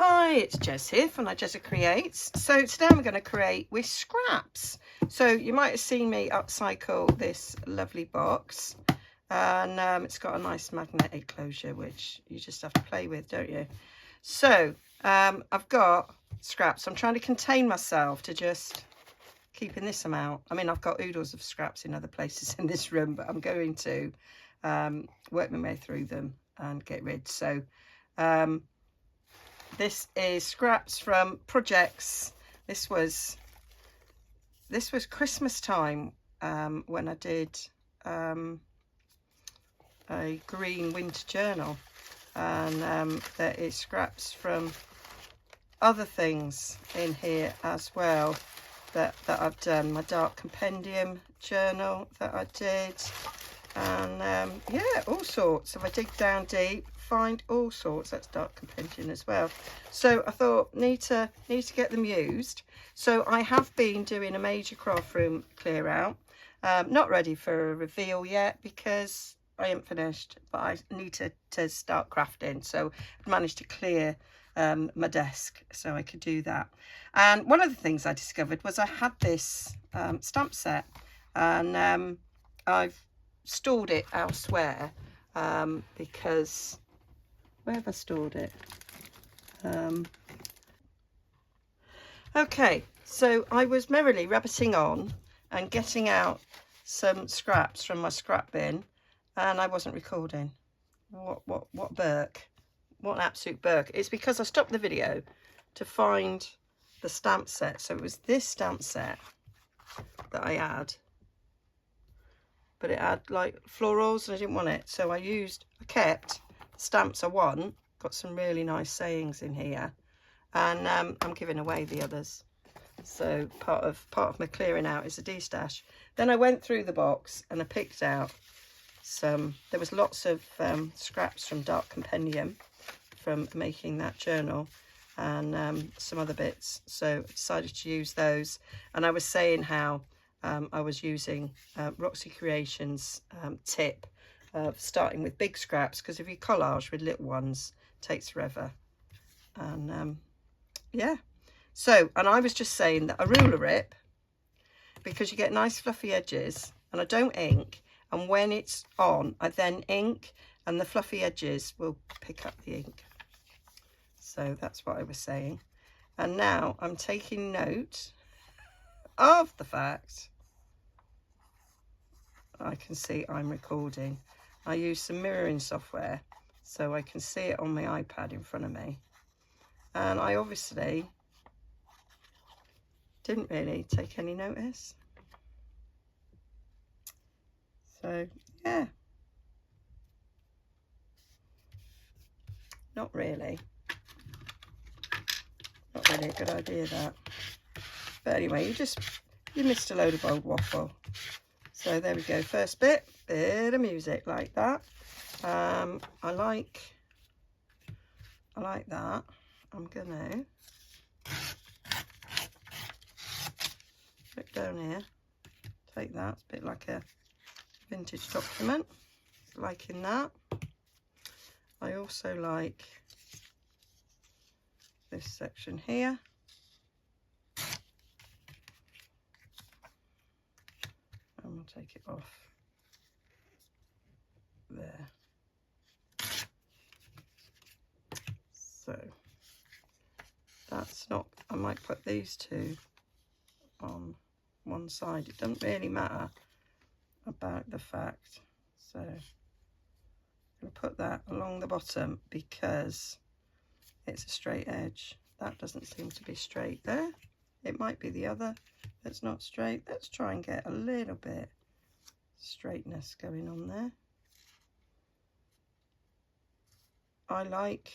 Hi, it's Jez here from Nigezza Creates. So today I'm going to create with scraps. So you might have seen me upcycle this lovely box, and it's got a nice magnetic closure which you just have to play with, don't you? So I've got scraps. I'm trying to contain myself to just keeping this amount. I mean, I've got oodles of scraps in other places in this room, but I'm going to work my way through them and get rid. So this is scraps from projects. This was Christmas time when I did a green winter journal, and there is scraps from other things in here as well that I've done. My dark compendium journal that I did, and yeah, all sorts. If I dig down deep, find all sorts. That's dark compendium as well. So I thought need to get them used. So I have been doing a major craft room clear out. Not ready for a reveal yet because I ain't finished, but I need to start crafting. So I managed to clear my desk so I could do that. And one of the things I discovered was I had this stamp set, and I've stored it elsewhere because where have I stored it? Okay, so I was merrily rabbiting on and getting out some scraps from my scrap bin, and I wasn't recording. What Burke? What an absolute Burke. It's because I stopped the video to find the stamp set. So it was this stamp set that I had, but it had like florals and I didn't want it. So I kept the stamps I want. Got some really nice sayings in here, and I'm giving away the others. So part of my clearing out is a destash. Then I went through the box and I picked out some. There was lots of scraps from dark compendium from making that journal, and some other bits. So I decided to use those. And I was saying how I was using Roxy Creations tip of starting with big scraps, because if you collage with little ones, it takes forever. And yeah, so, and I was just saying that a ruler rip, because you get nice fluffy edges, and I don't ink, and when it's on I then ink, and the fluffy edges will pick up the ink. So that's what I was saying. And now I'm taking note of the fact I can see I'm recording. I use some mirroring software so I can see it on my iPad in front of me. And I obviously didn't really take any notice. So yeah, not really a good idea, that. But anyway, you missed a load of old waffle. So there we go, first bit of music like that. I like that. I'm gonna look down here, take that. It's a bit like a vintage document, liking that. I also like this section here. And we'll take it off there. So that's not, I might put these two on one side. It doesn't really matter about the fact. So I'm going to put that along the bottom because it's a straight edge. That doesn't seem to be straight there. It might be the other that's not straight. Let's try and get a little bit straightness going on there. I like,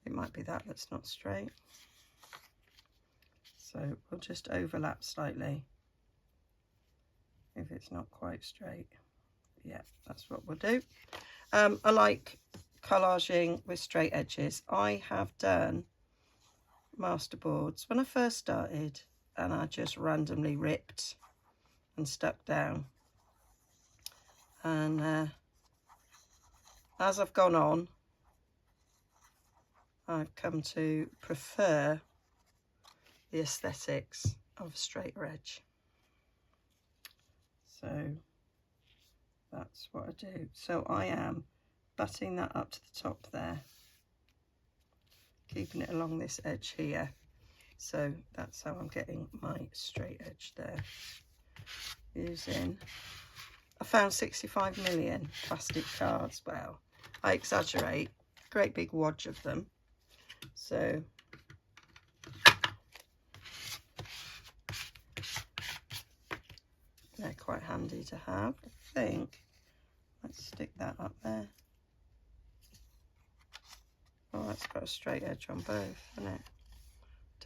it might be that that's not straight. So we'll just overlap slightly if it's not quite straight. Yeah, that's what we'll do. I like collaging with straight edges. I have done masterboards when I first started, and I just randomly ripped and stuck down. And as I've gone on, I've come to prefer the aesthetics of a straighter edge. So that's what I do. So I am butting that up to the top there, keeping it along this edge here. So that's how I'm getting my straight edge there. Using, I found 65 million plastic cards. Well, I exaggerate, great big wodge of them. So they're quite handy to have, I think. Let's stick that up there. Oh, that's got a straight edge on both, hasn't it?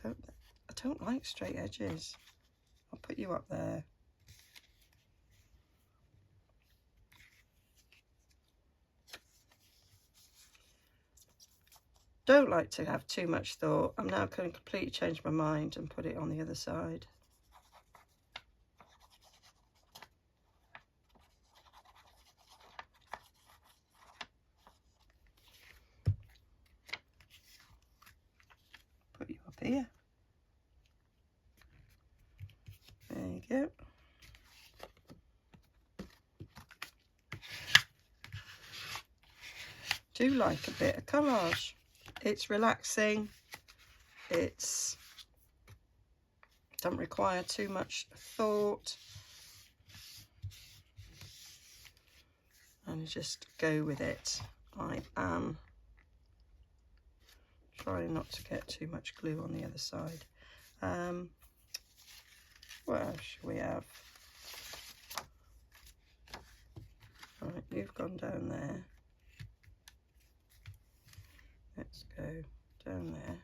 I don't like straight edges. I'll put you up there. Don't like to have too much thought. I'm now going to completely change my mind and put it on the other side. Put you up here. There you go. Do like a bit of collage. It's relaxing. It's don't require too much thought. And just go with it. I am trying not to get too much glue on the other side. What else should we have? Right, you've gone down there. Let's go down there.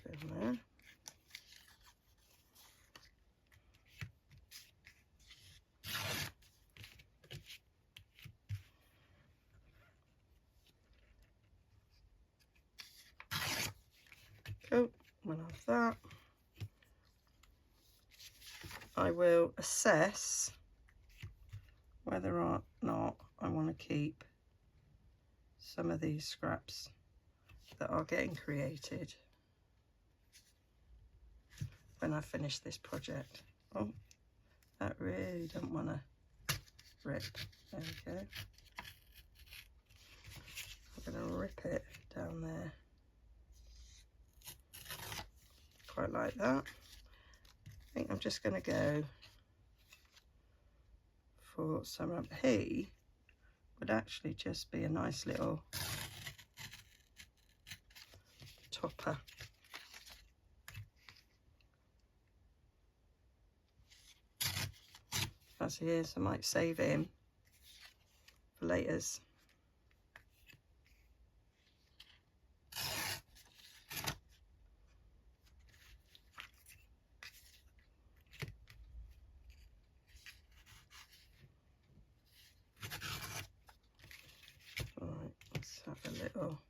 Down there. Cool, we'll have that. I will assess whether or not I want to keep some of these scraps that are getting created when I finish this project. Oh, that really don't want to rip. There we go. I'm going to rip it down there. Quite like that. I think I'm just going to go for some. He would actually just be a nice little topper. As he is, I might save him for laters. Alright, let's have a little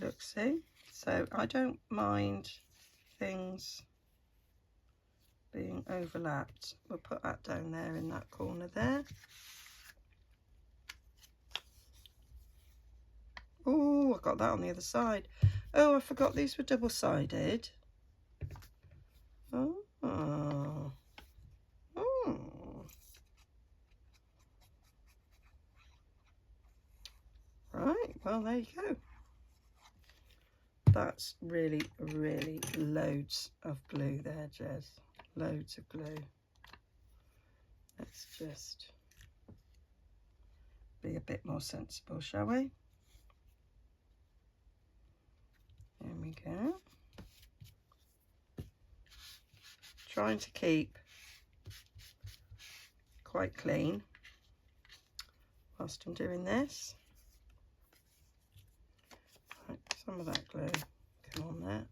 look-see. So I don't mind things being overlapped. We'll put that down there in that corner there. Oh, I got that on the other side. Oh, I forgot these were double-sided. Oh. Oh. Right, well, there you go. That's really, really loads of glue there, Jez. Loads of glue. Let's just be a bit more sensible, shall we? There we go. Trying to keep quite clean whilst I'm doing this. Right, some of that glue come on there.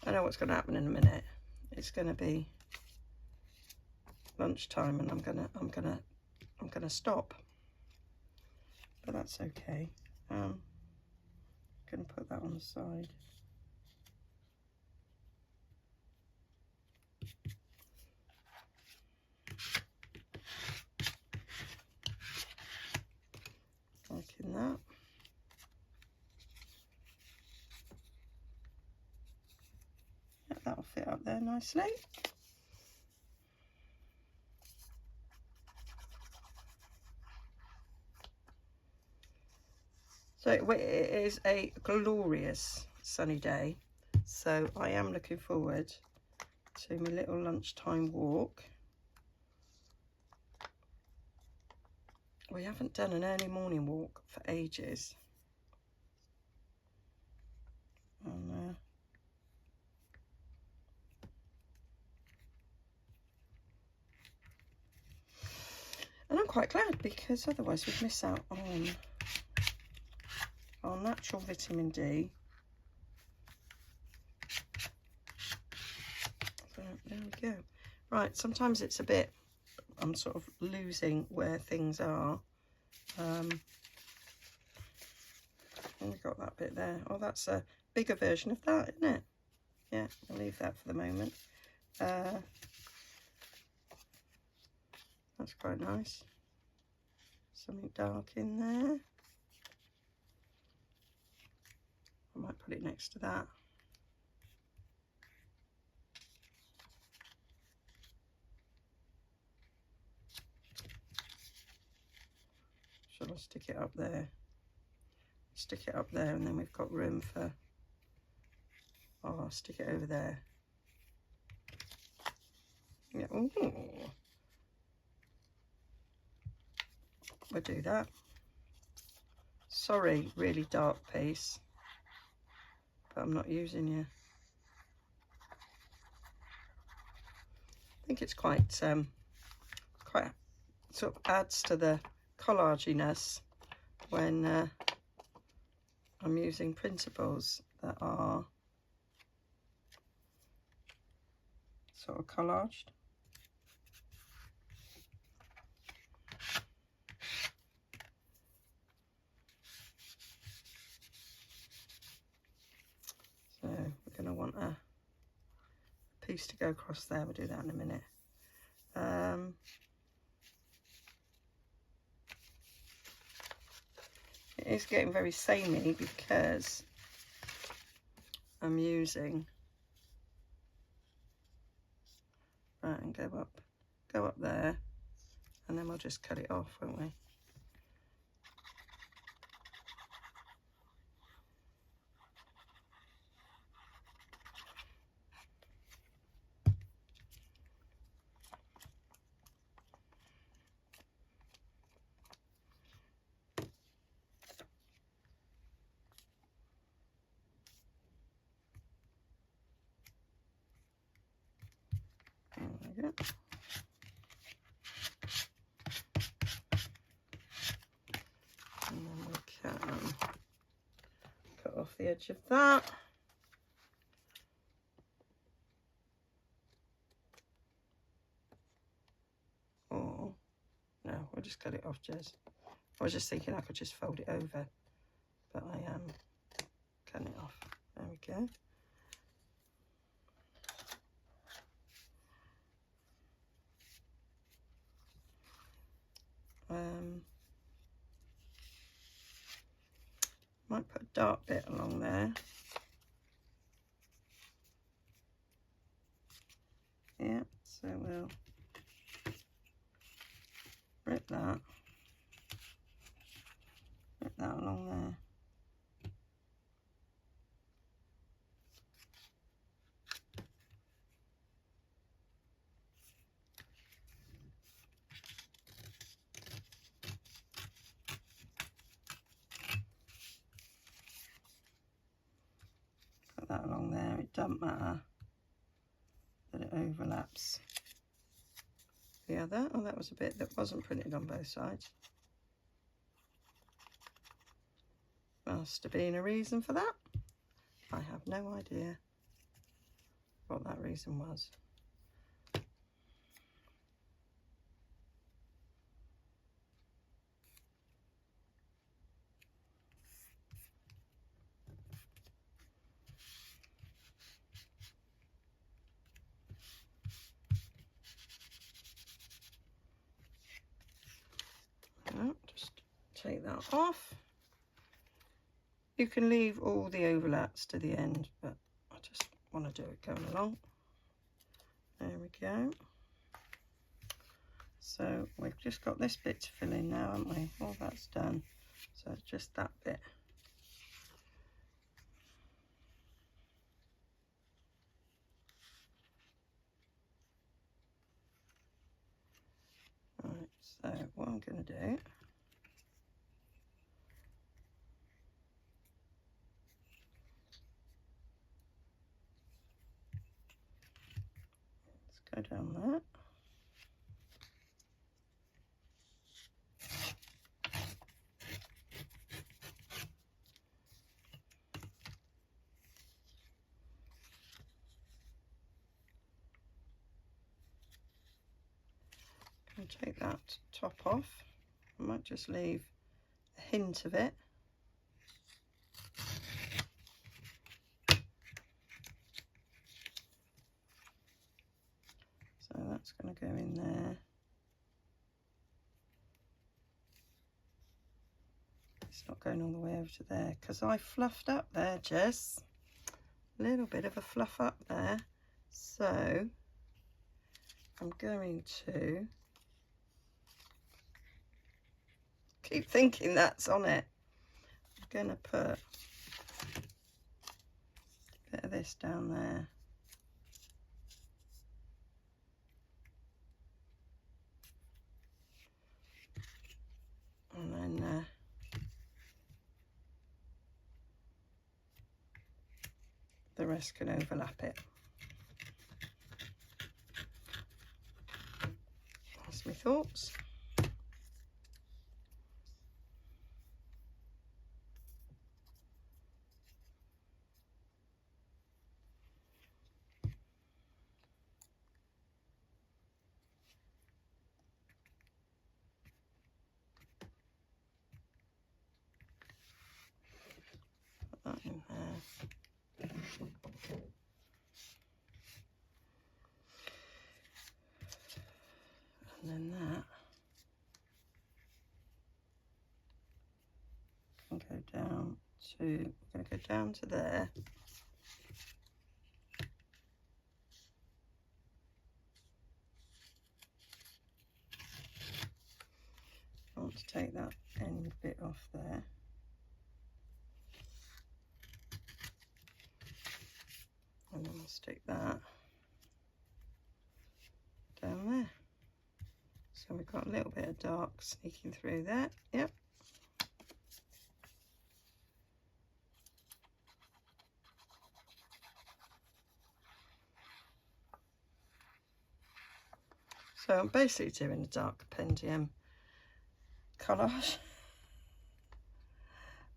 I know what's going to happen in a minute. It's going to be lunchtime, and I'm gonna stop. But that's okay. I'm gonna put that on the side. fit up there nicely. So it is a glorious sunny day, so I am looking forward to my little lunchtime walk. We haven't done an early morning walk for ages. And I'm quite glad, because otherwise we'd miss out on our natural vitamin D. So there we go. Right, sometimes it's a bit, I'm sort of losing where things are. And we've got that bit there. Oh, that's a bigger version of that, isn't it? Yeah, I'll leave that for the moment. That's quite nice. Something dark in there. I might put it next to that. Shall I stick it up there? Stick it up there, and then we've got room for, oh, I'll stick it over there. Yeah, ooh. We'll do that. Sorry, really dark piece, but I'm not using you. I think it's quite sort of adds to the collaginess when I'm using principles that are sort of collaged. So we're going to want a piece to go across there. We'll do that in a minute. It is getting very samey because I'm using, right, and go up there, and then we'll just cut it off, won't we? There we go. And then we can cut off the edge of that. Or, no, we'll just cut it off, Jez. I was just thinking I could just fold it over, but I am cutting it off. There we go. Might put a dark bit along there. Yeah, so we'll rip that along there. Put that along there. It doesn't matter that it overlaps the other. Oh, that was a bit that wasn't printed on both sides. Must have been a reason for that. I have no idea what that reason was. Just take that off. You can leave all the overlaps to the end, but I just want to do it going along. There we go. So we've just got this bit to fill in now, haven't we? All that's done. So it's just that bit. Right, so what I'm going to do, let's go down that. And take that top off. I might just leave a hint of it. So that's going to go in there. It's not going all the way over to there because I fluffed up there, Jess. A little bit of a fluff up there. So I'm going to keep thinking that's on it. I'm going to put a bit of this down there. And then the rest can overlap it. That's my thoughts. Put that in there. And then that can go down to, we're going to go down to there. I want to take that end bit off there. And then we'll stick that down there. So we've got a little bit of dark sneaking through there. Yep. So I'm basically doing a dark compendium collage,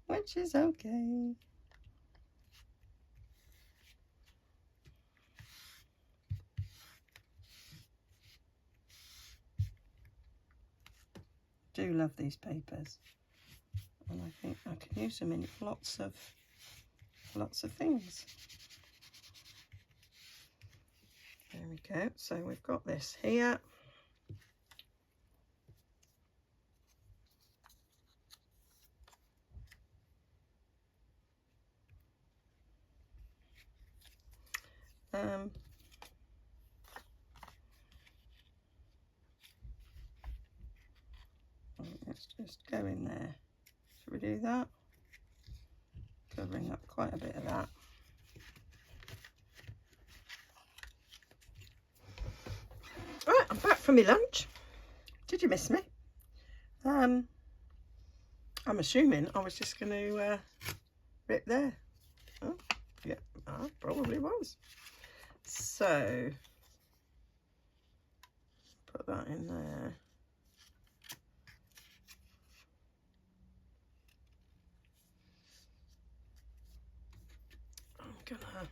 which is okay. Do love these papers, and I think I can use them in lots of things. There we go. So we've got this here. Let's just go in there. Should we do that? Covering up quite a bit of that. Right, I'm back from my lunch. Did you miss me? I'm assuming I was just going to rip there. Oh, yeah, I probably was. So, put that in there. I'm gonna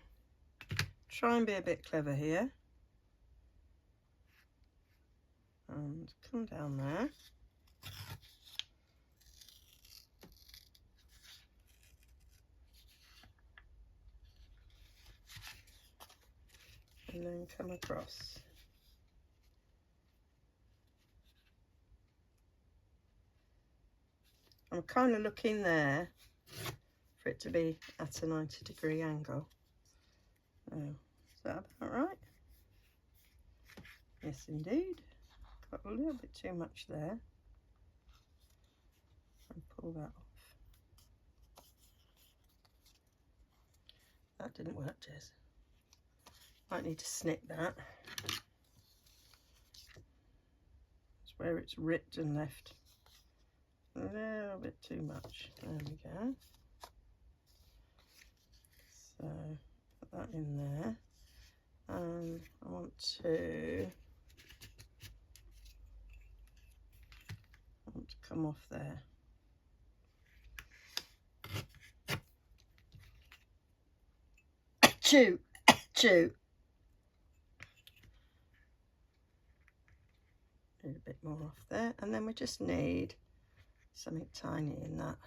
try and be a bit clever here. And come down there. And then come across. I'm kind of looking there for it to be at a 90-degree angle. Oh, is that about right? Yes, indeed. Got a little bit too much there. And pull that off. That didn't work, Jez. Might need to snip that. It's where it's ripped and left a little bit too much. There we go. So put that in there. And I want to come off there. Achoo! Achoo! Need a bit more off there, and then we just need something tiny in that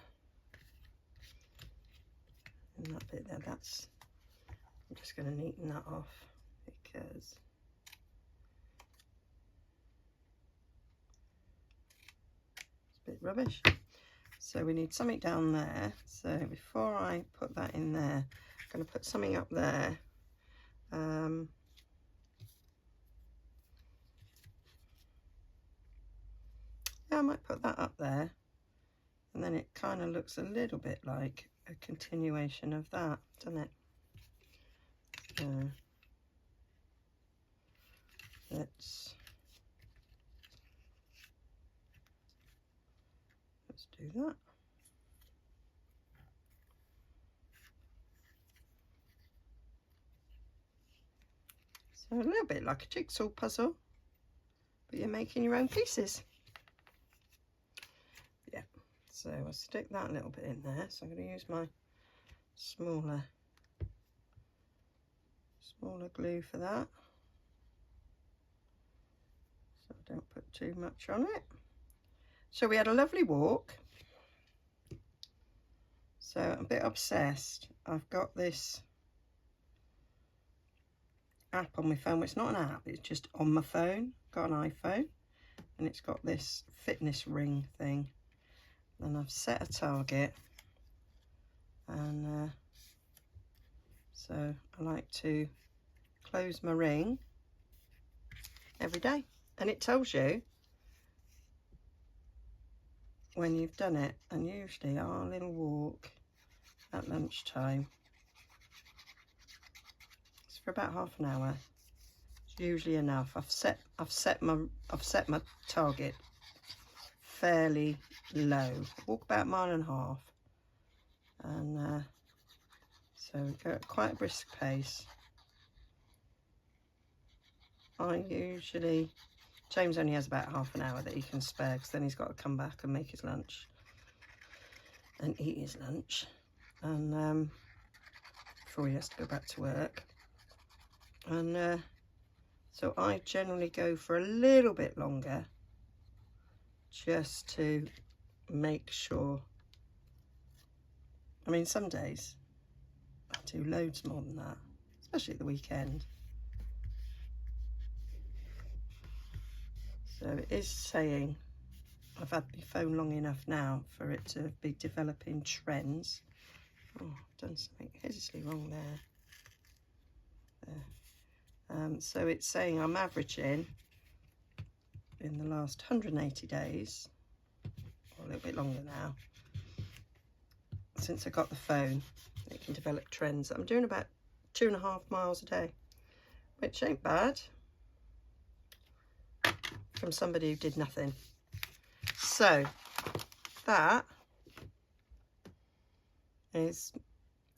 bit there. That's, I'm just going to neaten that off because it's a bit rubbish. So we need something down there. So before I put that in there, I'm going to put something up there. Yeah, I might put that up there, and then it kind of looks a little bit like a continuation of that, doesn't it? Let's do that. So a little bit like a jigsaw puzzle, but you're making your own pieces. Yeah, so I'll stick that little bit in there. So I'm going to use my smaller glue for that, so I don't put too much on it. So we had a lovely walk. So I'm a bit obsessed. I've got this app on my phone. Well, it's not an app, it's just on my phone. Got an iPhone, and it's got this fitness ring thing. And I've set a target, and so I like to close my ring every day, and it tells you when you've done it. And usually our little walk at lunchtime, it's for about half an hour. It's usually enough. I've set my target fairly low. Walk about 1.5 miles, and so we go at quite a brisk pace. James only has about half an hour that he can spare, because then he's got to come back and make his lunch and eat his lunch, and before he has to go back to work. And so I generally go for a little bit longer, just to make sure. I mean, some days I do loads more than that, especially at the weekend. So it is saying I've had my phone long enough now for it to be developing trends. Oh, I've done something hideously wrong there. So it's saying I'm averaging in the last 180 days, or a little bit longer now, since I got the phone, it can develop trends. I'm doing about 2.5 miles a day, which ain't bad from somebody who did nothing. So that is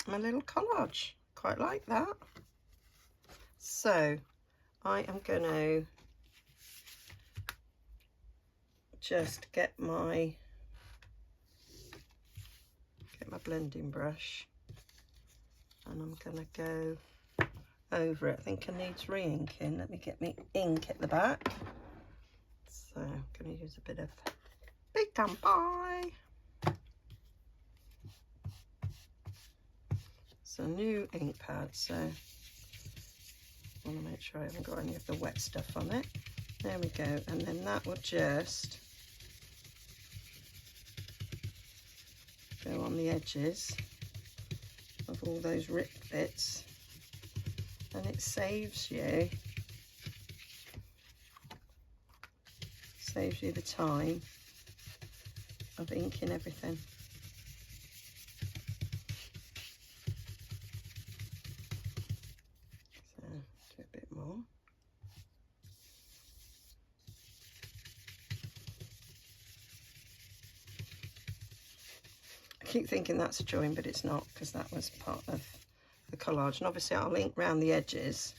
my little collage. Quite like that. So I am going to just get my blending brush, and I'm going to go over it. I think it needs re-inking. Let me get me ink at the back. So I'm going to use a bit of pecan pie. It's a new ink pad, so I want to make sure I haven't got any of the wet stuff on it. There we go, and then that will just go on the edges of all those ripped bits, and it saves you saves you the time of inking everything. So do a bit more. I keep thinking that's a join, but it's not, because that was part of the collage. And obviously I'll ink round the edges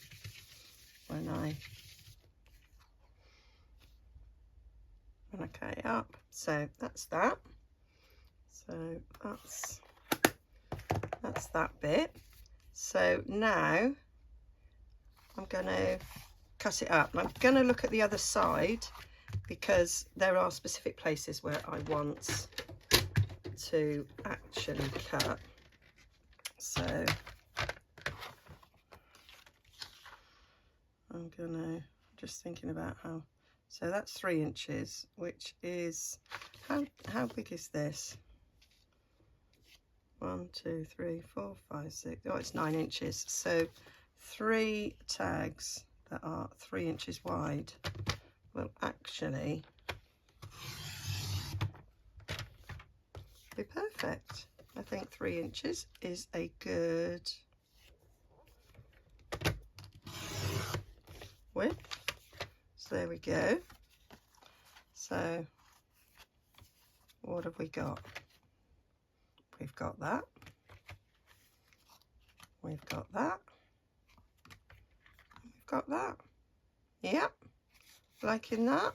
when I cut it up. So that's that. So that's that bit. So now I'm going to cut it up. I'm going to look at the other side, because there are specific places where I want to actually cut. So I'm gonna just thinking about how. So that's 3 inches, which is how big is this? 1, 2, 3, 4, 5, 6. Oh, it's 9 inches. So 3 tags that are 3 inches wide will actually be perfect. I think 3 inches is a good width. So there we go. So what have we got? We've got that. We've got that. We've got that. Yep. Liking that.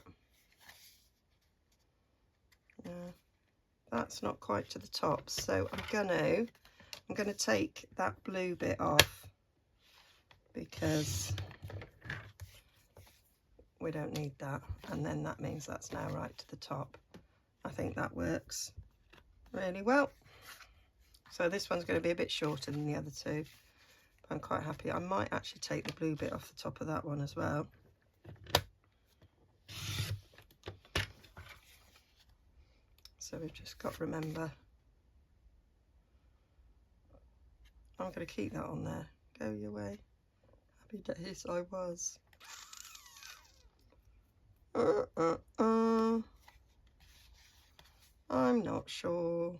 That's not quite to the top, so I'm gonna take that blue bit off, because we don't need that, and then that means that's now right to the top. I think that works really well. So this one's going to be a bit shorter than the other two, but I'm quite happy. I might actually take the blue bit off the top of that one as well. So we've just got to remember, I'm going to keep that on there. Go your way. Happy days I was. I'm not sure.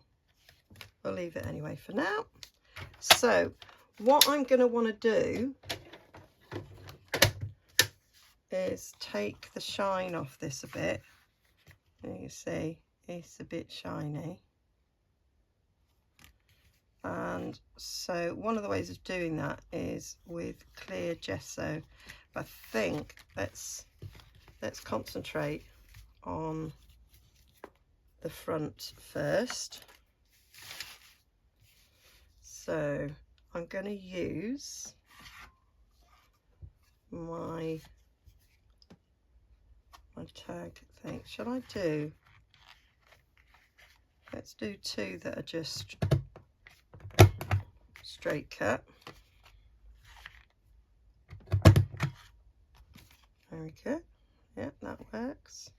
We'll leave it anyway for now. So what I'm going to want to do is take the shine off this a bit. You see, it's a bit shiny. And so one of the ways of doing that is with clear gesso. I think let's concentrate on the front first. So I'm going to use my tag thing. Shall I do? Let's do 2 that are just straight cut. There we go. Yeah, that works.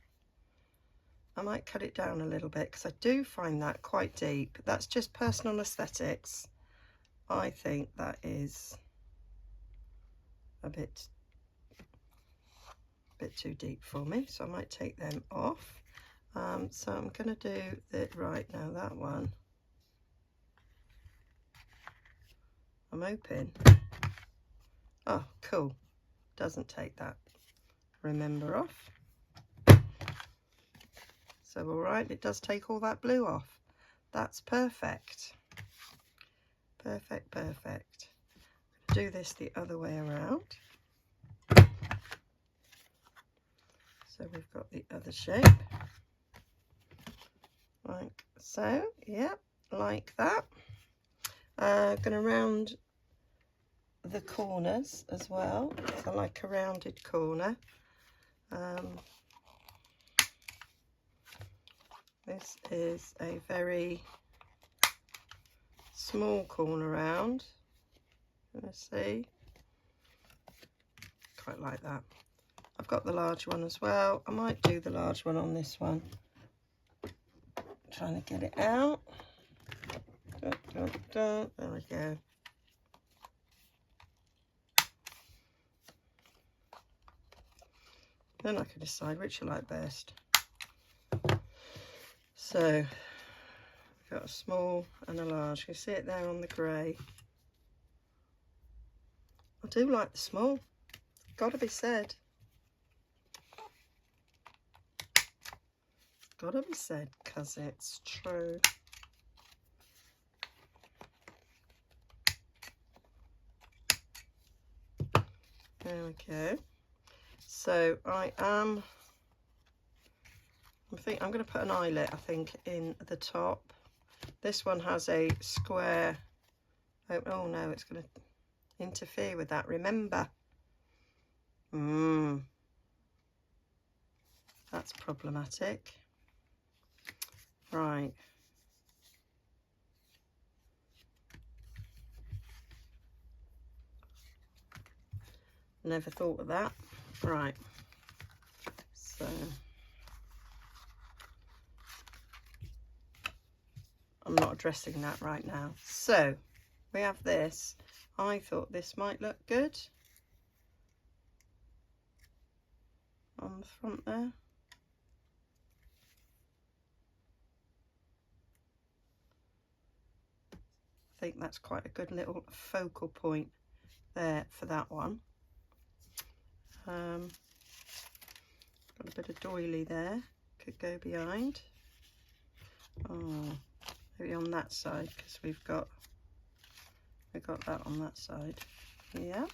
I might cut it down a little bit, because I do find that quite deep. That's just personal aesthetics. I think that is a bit too deep for me, so I might take them off. So I'm going to do that right now. That one, I'm hoping. Oh, cool. Doesn't take that remember off. So all right, it does take all that blue off. That's perfect. Perfect, perfect. Do this the other way around. So we've got the other shape. Like so, yeah, like that. Going to round the corners as well. So I like a rounded corner. This is a very small corner round. Let's see. Quite like that. I've got the large one as well. I might do the large one on this one. Trying to get it out. Dun, dun, dun. There we go. Then I can decide which I like best. So we've got a small and a large. You see it there on the grey. I do like the small, gotta be said. Gotta be said, because it's true. There we go. So I'm going to put an eyelet, I think, in the top. This one has a square. Oh no, it's going to interfere with that. Remember. That's problematic. Right. Never thought of that. Right. So I'm not addressing that right now. So we have this. I thought this might look good on the front there. I think that's quite a good little focal point there for that one. Got a bit of doily there, could go behind. Oh, maybe on that side, because we've got that on that side. Yeah,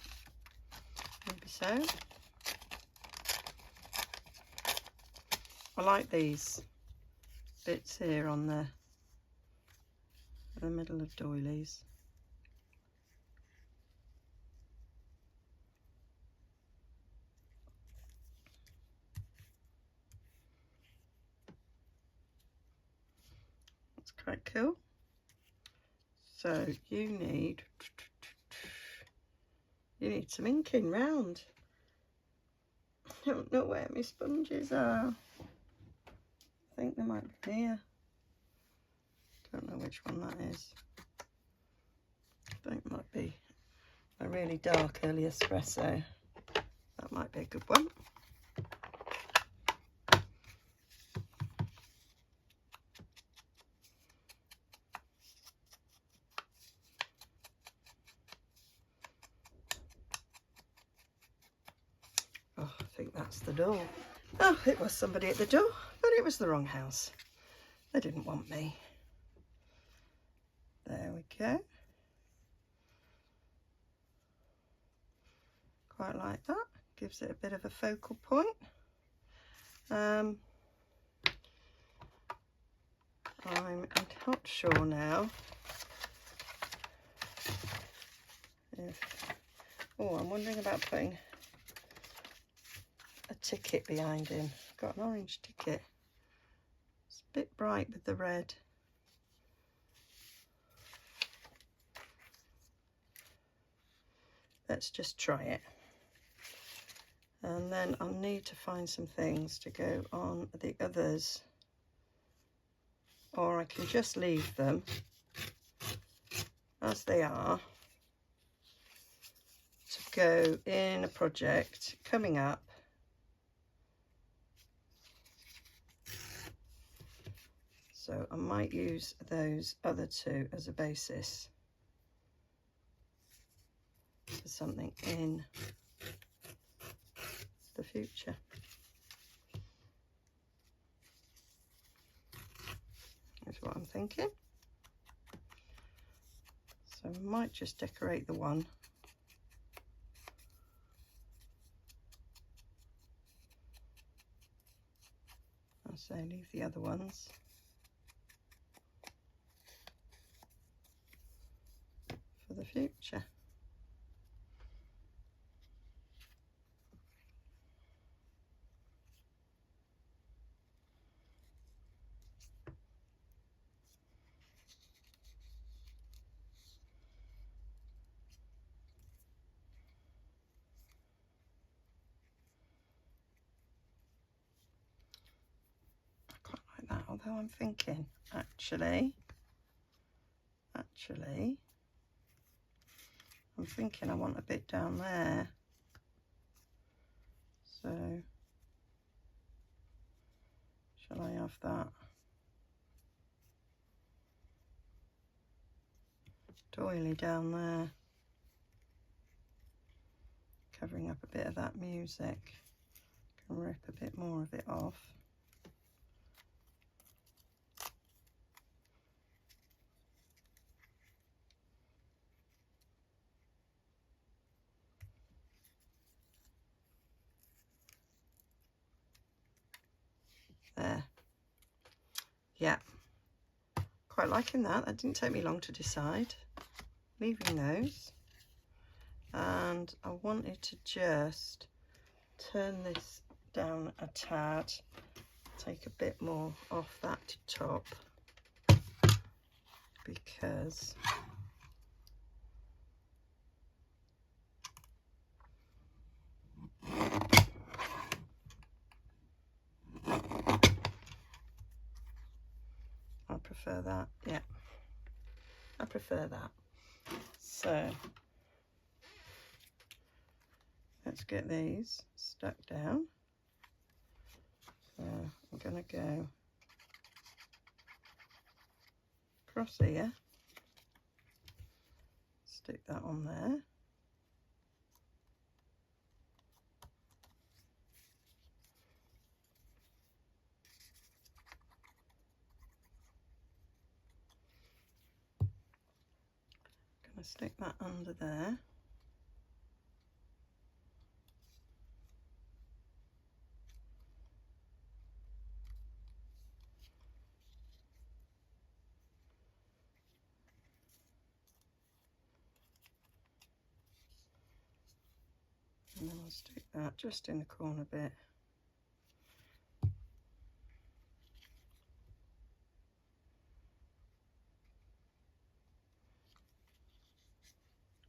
maybe so. I like these bits here on the middle of doilies. That's quite cool. So you need some inking round. I don't know where my sponges are. I think they might be here. Don't know which one that is. I think it might be a really dark early espresso. That might be a good one. Oh, I think that's the door. Oh, it was somebody at the door, but it was the wrong house. They didn't want me. There we go. Quite like that. Gives it a bit of a focal point. I'm not sure now if... Oh, I'm wondering about putting a ticket behind him. Got an orange ticket. It's a bit bright with the red. Let's just try it. And then I'll need to find some things to go on the others. Or I can just leave them as they are to go in a project coming up. So I might use those other two as a basis for something in the future. That's what I'm thinking. So I might just decorate the one. I'll say leave the other ones. For the future. Although I'm thinking, actually, I'm thinking I want a bit down there. So, shall I have that? oily down there, covering up a bit of that music. Can rip a bit more of it off. There. Yeah, quite liking that. That didn't take me long to decide. Leaving those, and I wanted to just turn this down a tad, take a bit more off that top, because I prefer that. Yeah, I prefer that. So let's get these stuck down. I'm going to go across here, stick that on there. Going to stick that under there. And then I'll stick that just in the corner bit.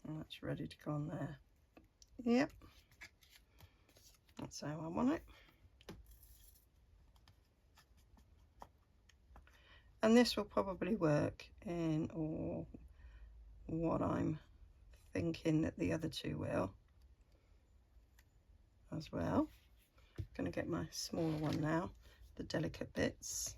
And that's ready to go on there. Yep, that's how I want it. And this will probably work in what I'm thinking that the other two will as well. I'm going to get my smaller one now, the delicate bits.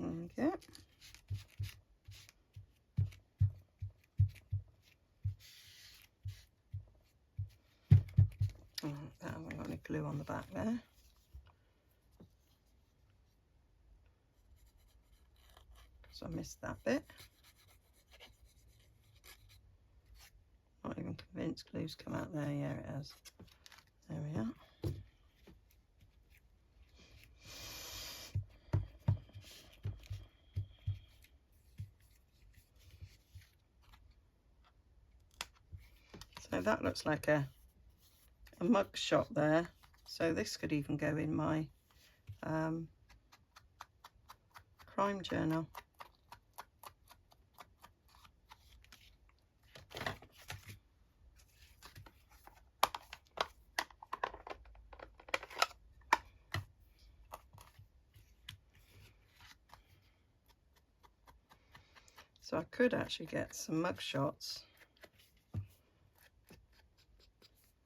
Okay. That hasn't got any glue on the back there. Because I missed that bit. Not even convinced glue's come out there. Yeah, it has. There we are. So that looks like a mug shot there. So this could even go in my crime journal. So I could actually get some mug shots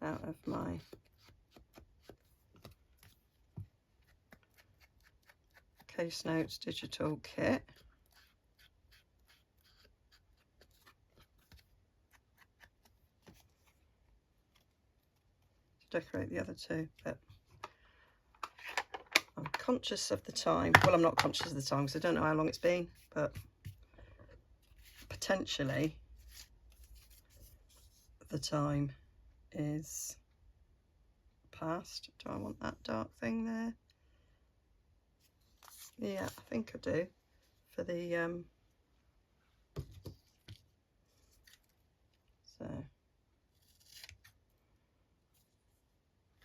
out of my Case Notes digital kit. To decorate the other two, but I'm conscious of the time. Well, I'm not conscious of the time because I don't know how long it's been, but potentially the time is past. Do I want that dark thing there? Yeah, I think I do. For the so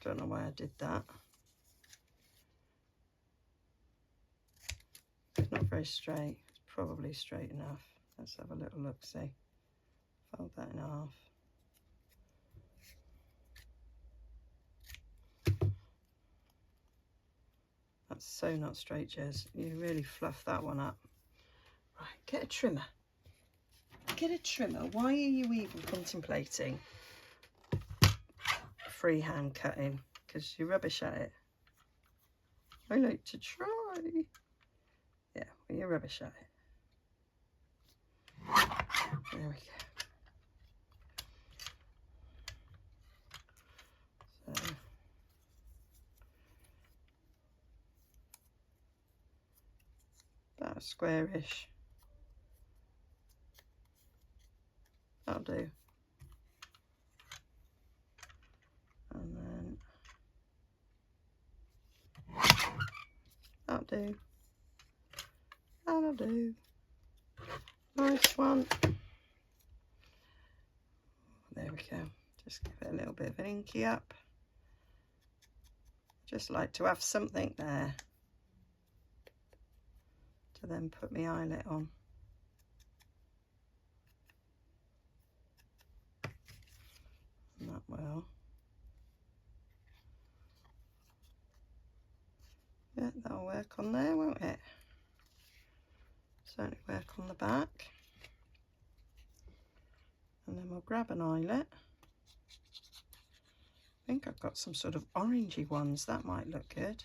don't know why I did that. It's not very straight. It's probably straight enough. Let's have a little look, see. Fold that in half. That's so not straight, Jez. You really fluff that one up. Right, get a trimmer. Get a trimmer. Why are you even contemplating freehand cutting? Because you're rubbish at it. I like to try. Yeah, well, you're rubbish at it. There we go. So, about a squarish. That'll do. And then that'll do. That'll do. Nice one. There we go. Just give it a little bit of an inky up. Just like to have something there to then put my eyelet on. And that will. Yeah, that'll work on there, won't it? Certainly work on the back. And then we'll grab an eyelet. I think I've got some sort of orangey ones. That might look good.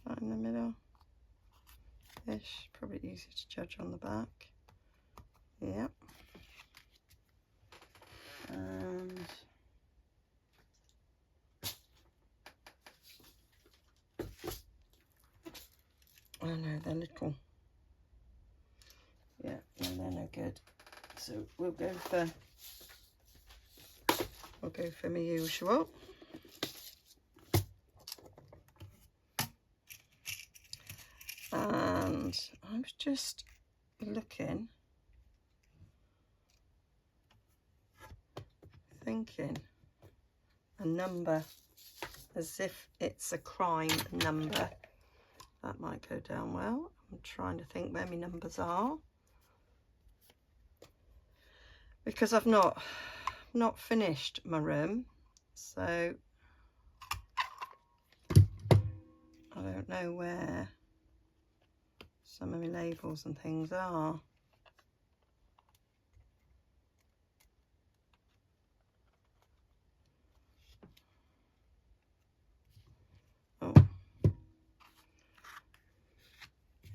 Right in the middle. Ish. Probably easy to judge on the back. Yep. And oh no, they're little. Yeah, no, they're no good. So we'll go for my usual. And I was just looking, thinking a number as if it's a crime number. That might go down well. I'm trying to think where my numbers are, because I've not finished my room, so I don't know where some of my labels and things are. Oh,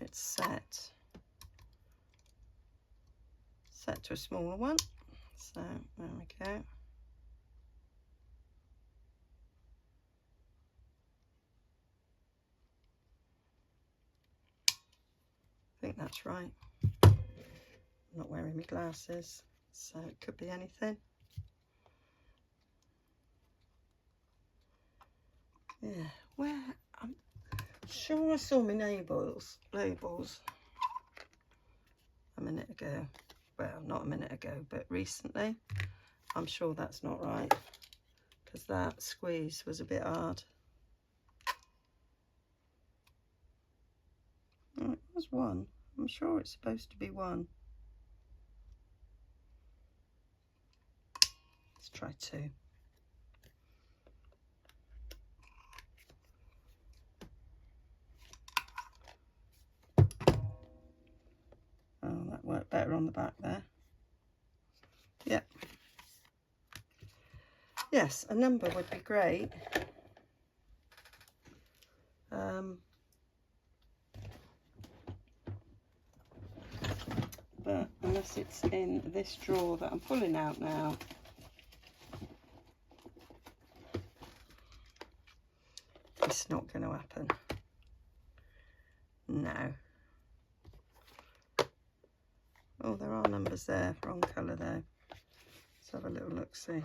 it's set to a smaller one, so there we go. I think that's right. I'm not wearing my glasses, so it could be anything. Yeah, where I'm sure I saw my labels a minute ago. Well, not a minute ago, but recently. I'm sure that's not right, because that squeeze was a bit hard. Oh, it was one. I'm sure it's supposed to be one. Let's try two. Oh, that worked better on the back there. Yep. Yes, a number would be great. But unless it's in this drawer that I'm pulling out now, it's not going to happen. No. Oh, there are numbers there, wrong colour there. Let's have a little look, see.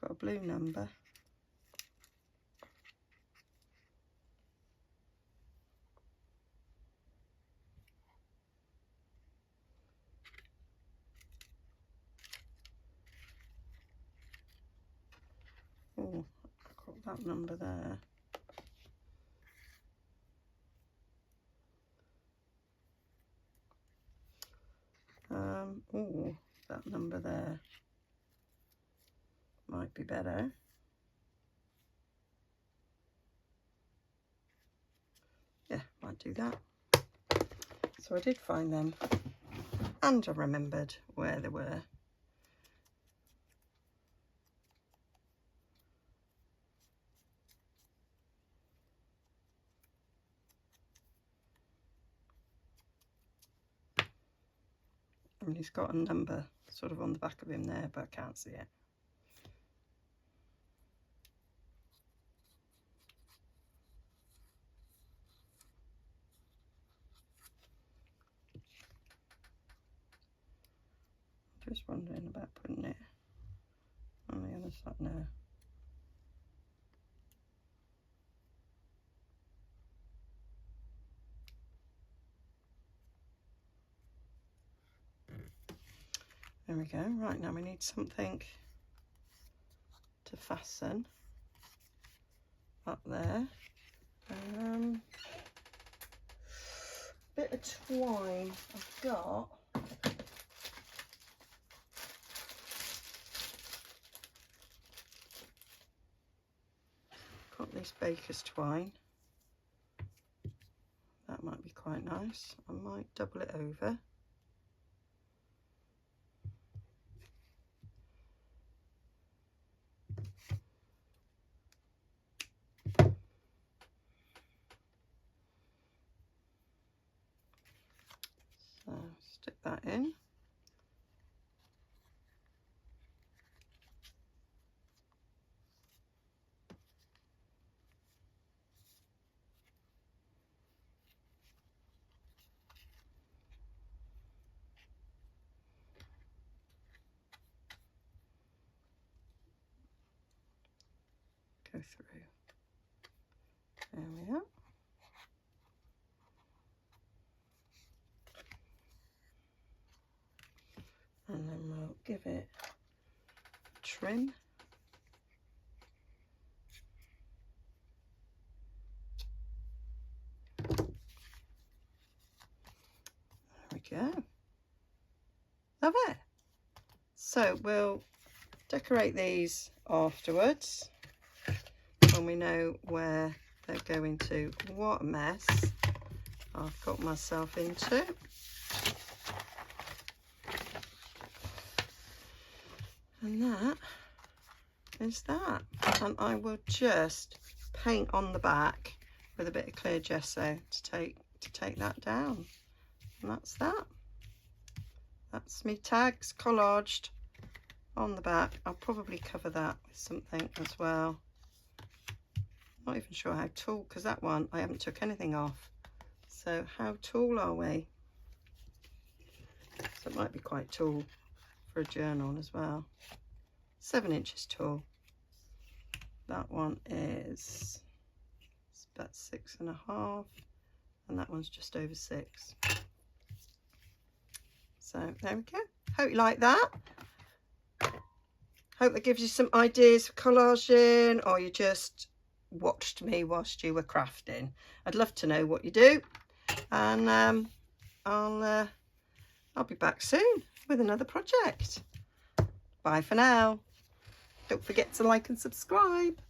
Got a blue number. that number there. Oh, that number there might be better. Yeah, might do that. So I did find them, and I remembered where they were. And he's got a number sort of on the back of him there, but I can't see it. Just wondering about putting it on the other side now. There we go. Right, now we need something to fasten up there. Bit of twine I've got. Got this baker's twine. That might be quite nice. I might double it over. So stick that in. Go through. There we are. And then we'll give it a trim. There we go. Love it. So we'll decorate these afterwards when we know where they're going to. What a mess I've got myself into. And that is that. And I will just paint on the back with a bit of clear gesso to take that down. And that's that. That's me tags collaged on the back. I'll probably cover that with something as well. Not even sure how tall, because that one I haven't took anything off. So how tall are we? So it might be quite tall for a journal as well. 7 inches tall. That one is about 6.5, and that one's just over 6. So there we go. Hope you like that. Hope that gives you some ideas for collaging, or you just watched me whilst you were crafting. I'd love to know what you do, and I'll be back soon with another project. Bye for now. Don't forget to like and subscribe.